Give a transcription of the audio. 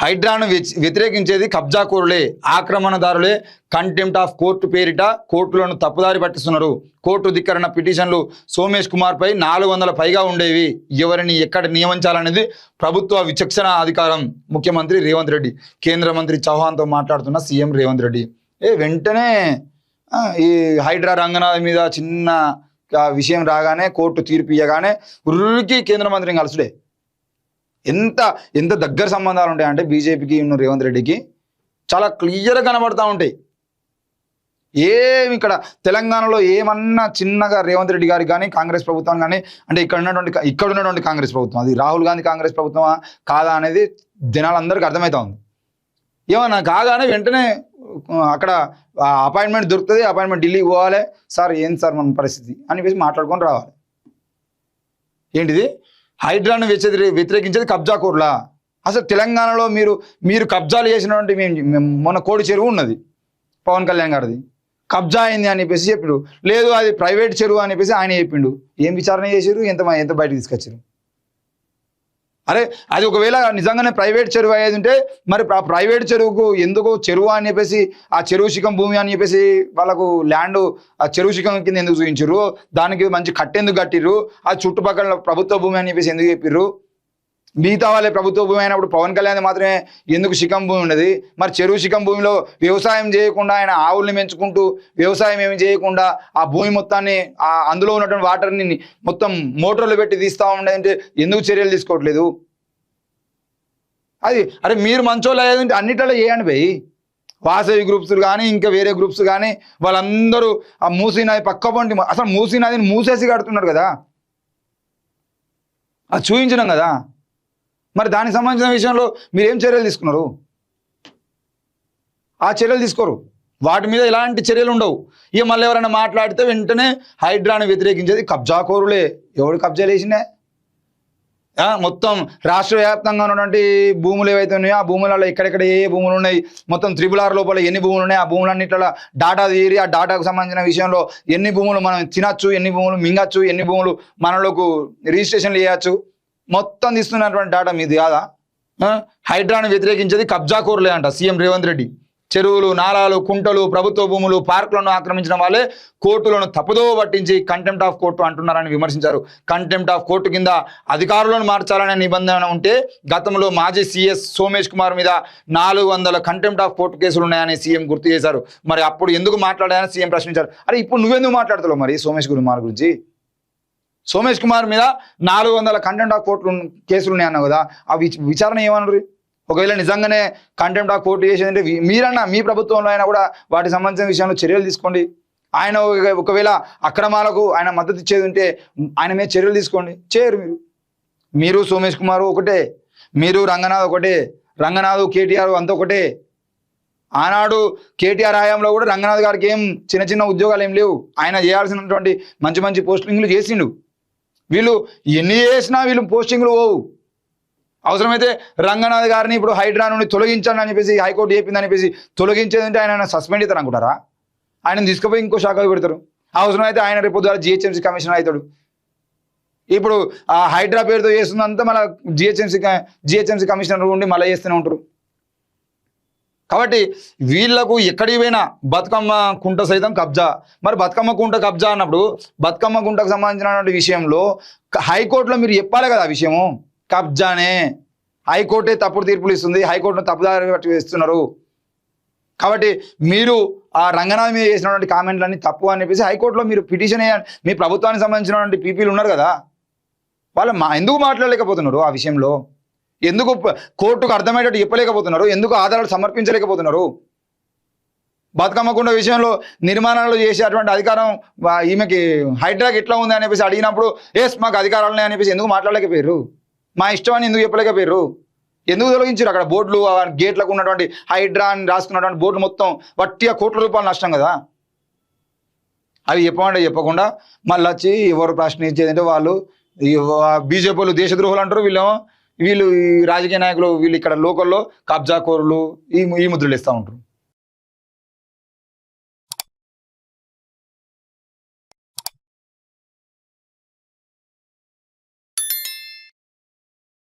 హైడ్రాను వ్యతిరేకించేది కబ్జాకోరులే, ఆక్రమణదారులే, contempt of court పేరిట కోర్టులను తప్పుదారి పట్టిస్తున్నారు. Court ధిక్కరణ పిటిషన్లు సోమేష్ కుమార్పై 400 పైగా ఉండేవి. ఎవరిని ఎక్కడ నియమించాలనేది ప్రభుత్వ విచక్షణ అధికారం. ముఖ్యమంత్రి రేవంత్ రెడ్డి. కేంద్ర మంత్రి చౌహాన్తో మాట్లాడుతున్న సీఎం రేవంత్ రెడ్డి. వెంటనే ఈ హైడ్రా రంగనాథ్ మీద చిన్న విషయం రాగానే, కోర్టు తీర్పు ఇయ్యగానే ఉరికి కేంద్ర మంత్రిని కలుసుడే. ఎంత దగ్గర సంబంధాలు ఉంటాయంటే బీజేపీకి ఉన్న రేవంత్ రెడ్డికి చాలా క్లియర్గా కనబడతా ఉంటాయి. ఏమి ఇక్కడ తెలంగాణలో ఏమన్నా చిన్నగా రేవంత్ రెడ్డి గారికి కానీ కాంగ్రెస్ ప్రభుత్వం కానీ, అంటే ఇక్కడ ఉన్నటువంటి కాంగ్రెస్ ప్రభుత్వం, అది రాహుల్ గాంధీ కాంగ్రెస్ ప్రభుత్వమా కాదా అనేది జనాలందరికీ అర్థమవుతా ఉంది. ఏమన్నా కాగానే వెంటనే అక్కడ అపాయింట్మెంట్ దొరుకుతుంది, అపాయింట్మెంట్ ఢిల్లీకి పోవాలి, సార్ ఏం సార్ మన పరిస్థితి అని చెప్పేసి మాట్లాడుకొని రావాలి. ఏంటిది హైడ్రాను వ్యతిరేకించేది కబ్జాకోరులా? అసలు తెలంగాణలో మీరు కబ్జాలు చేసినటువంటి మొన్న కోడి చెరువు ఉన్నది పవన్ కళ్యాణ్ గారిది, కబ్జా అయింది అని చెప్పేసి చెప్పారు. లేదు అది ప్రైవేట్ చెరువు అని చెప్పేసి ఆయన చెప్పిండు. ఏం విచారణ చేసారు, ఎంత బయటకు తీసుకొచ్చారు? అరే అది ఒకవేళ నిజంగానే ప్రైవేట్ చెరువు అయ్యేది ఉంటే మరి ఆ ప్రైవేట్ చెరువుకు ఎందుకు చెరువు అని చెప్పేసి, ఆ చెరువు శిఖం భూమి అని చెప్పేసి వాళ్ళకు ల్యాండ్ ఆ చెరువు శిఖం కింద ఎందుకు చూపించారు? దానికి మంచి కట్టెందుకు కట్టిర్రు? ఆ చుట్టుపక్కల ప్రభుత్వ భూమి అని చెప్పేసి ఎందుకు చెప్పిర్రు? మిగతా వాళ్ళే ప్రభుత్వ భూమి అయినప్పుడు పవన్ కళ్యాణ్ మాత్రమే ఎందుకు శిఖం భూమి ఉన్నది? మరి చెరువు శిఖం భూమిలో వ్యవసాయం చేయకుండా ఆయన ఆవుల్ని పెంచుకుంటూ వ్యవసాయం ఏమి చేయకుండా ఆ భూమి మొత్తాన్ని అందులో ఉన్నటువంటి వాటర్ని మొత్తం మోటార్లు పెట్టి తీస్తూ ఉండేదంటే ఎందుకు చర్యలు తీసుకోవట్లేదు? అరే మీరు మంచోళ్ళు అయ్యేదంటే అన్నిట్లో చేయండి భయ్. వాసవి గ్రూప్స్ కానీ ఇంకా వేరే గ్రూప్స్ కానీ వాళ్ళందరూ ఆ మూసీ నది పక్క పంటి, అసలు మూసీ నదిని మూసేసి కడుతున్నారు కదా, అది చూపించినాం కదా. మరి దానికి సంబంధించిన విషయంలో మీరు ఏం చర్యలు తీసుకున్నారు? ఆ చర్యలు తీసుకోరు, వాటి మీద ఎలాంటి చర్యలు ఉండవు. ఇక మళ్ళీ ఎవరైనా మాట్లాడితే వెంటనే హైడ్రాను వ్యతిరేకించేది కబ్జాకోరులే. ఎవడు కబ్జాలు వేసిండే? మొత్తం రాష్ట్ర వ్యాప్తంగా ఉన్నటువంటి భూములు ఏవైతే ఉన్నాయో ఆ భూములలో ఎక్కడెక్కడ ఏ భూములు ఉన్నాయి, మొత్తం RRR లోపల ఎన్ని భూములు ఉన్నాయి, ఆ భూములన్నింటిలో డాటా తీరి ఆ డాటాకు సంబంధించిన విషయంలో ఎన్ని భూములు మనం తినచ్చు, ఎన్ని భూములు మింగచ్చు, ఎన్ని భూములు మనలోకి రిజిస్ట్రేషన్లు చేయొచ్చు, మొత్తం తీస్తున్నటువంటి డాటా మీది కాదా? హైడ్రాను వ్యతిరేకించేది కబ్జాకోరులే అంట సీఎం రేవంత్ రెడ్డి. చెరువులు, నాలాలు, కుంటలు, ప్రభుత్వ భూములు, పార్కులను ఆక్రమించిన వాళ్ళే కోర్టులను తప్పుదోవ పట్టించి కంటెంప్ట్ ఆఫ్ కోర్టు అంటున్నారని విమర్శించారు. కంటెంప్ట్ ఆఫ్ కోర్టు కింద అధికారులను మార్చాలనే నిబంధన ఉంటే గతంలో మాజీ సీఎస్ సోమేష్ కుమార్ మీద 400 కంటెంప్ట్ ఆఫ్ కోర్టు కేసులు ఉన్నాయని సీఎం గుర్తు చేశారు. మరి అప్పుడు ఎందుకు మాట్లాడారని సీఎం ప్రశ్నించారు. అరే ఇప్పుడు నువ్వెందుకు మాట్లాడుతున్నావు మరి సోమేష్ కుమార్ గురించి? సోమేష్ కుమార్ మీద 400 కంటెంప్ట్ ఆఫ్ కోర్టు కేసులు ఉన్నాయన్నావు కదా, ఆ విచారణ ఏమన్నారు? ఒకవేళ నిజంగానే కంటెంప్ట్ ఆఫ్ కోర్టు చేసేదంటే మీరన్నా మీ ప్రభుత్వంలో అయినా కూడా వాటికి సంబంధించిన విషయంలో చర్యలు తీసుకోండి. ఆయన ఒకవేళ అక్రమాలకు ఆయన మద్దతు ఇచ్చేది ఉంటే ఆయన మీద చర్యలు తీసుకోండి. చేయరు మీరు సోమేష్ కుమార్ ఒకటే, మీరు రంగనాథ్ ఒకటే, రంగనాథ్ కేటీఆర్ అంత ఒకటే. ఆనాడు కేటీఆర్ హయాంలో కూడా రంగనాథ్ గారికి ఏం చిన్న ఉద్యోగాలు ఏం లేవు, ఆయన చేయాల్సినటువంటి మంచి పోస్టింగ్లు చేసిండు. వీళ్ళు ఎన్ని చేసినా వీళ్ళు పోస్టింగ్లు పోవు. అవసరమైతే రంగనాథ్ గారిని ఇప్పుడు హైడ్రా నుండి తొలగించండి అని చెప్పేసి హైకోర్టు చెప్పిందని చెప్పేసి తొలగించేదంటే ఆయన సస్పెండ్ అవుతారు అనుకుంటారా? ఆయన తీసుకుపోయి ఇంకో శాఖకు పెడతారు. అవసరమైతే ఆయన రేపు ద్వారా GHMC కమిషనర్ అవుతాడు. ఇప్పుడు ఆ హైడ్రా పేరుతో చేస్తుందంతా మళ్ళీ GHMC కమిషనర్ ఉండి మళ్ళీ చేస్తూనే ఉంటారు. కాబట్టి వీళ్లకు ఎక్కడికి పోయినా బతుకమ్మ కుంట సైతం కబ్జా. మరి బతుకమ్మ కుంట కబ్జా అన్నప్పుడు బతుకమ్మ కుంటకు సంబంధించినటువంటి విషయంలో హైకోర్టులో మీరు చెప్పాలి కదా, ఆ విషయము కబ్జానే. హైకోర్టే తప్పుడు తీర్పులు ఇస్తుంది, హైకోర్టును తప్పుదారి ఇస్తున్నారు. కాబట్టి మీరు ఆ రంగనాథ్ మీద చేసినటువంటి కామెంట్లన్నీ తప్పు అని చెప్పేసి హైకోర్టులో మీరు పిటిషన్ వేయాలి. మీ ప్రభుత్వానికి సంబంధించినటువంటి పీపీలు ఉన్నారు కదా, వాళ్ళు ఎందుకు మాట్లాడలేకపోతున్నారు? ఆ విషయంలో ఎందుకు కోర్టుకు అర్థమయ్యేటట్టు చెప్పలేకపోతున్నారు? ఎందుకు ఆధారాలు సమర్పించలేకపోతున్నారు? బతుకమ్మ కుంట విషయంలో నిర్మాణాలు చేసేటువంటి అధికారం ఈమెకి హైడ్రాకి ఎట్లా ఉంది అని చెప్పేసి అడిగినప్పుడు మాకు అధికారాలు అని చెప్పేసి ఎందుకు మాట్లాడలేకపోయారు? మా ఇష్టం అని ఎందుకు చెప్పలేకపోయారు? ఎందుకు తొలగించారు? అక్కడ బోర్డులు గేట్లకు ఉన్నటువంటి హైడ్రా అని రాసుకున్నటువంటి బోర్డు మొత్తం వట్టిగా కోట్ల రూపాయలు నష్టం కదా. అవి చెప్పకుండా మళ్ళీ వచ్చి ఎవరు ప్రశ్నించేదంటే వాళ్ళు బీజేపీ వాళ్ళు దేశద్రోహులు అంటారు, వీళ్ళు రాజకీయ నాయకులు వీళ్ళు ఇక్కడ లోకల్లో కబ్జాకోరులు ఈ ముద్రలు ఇస్తూ ఉంటారు.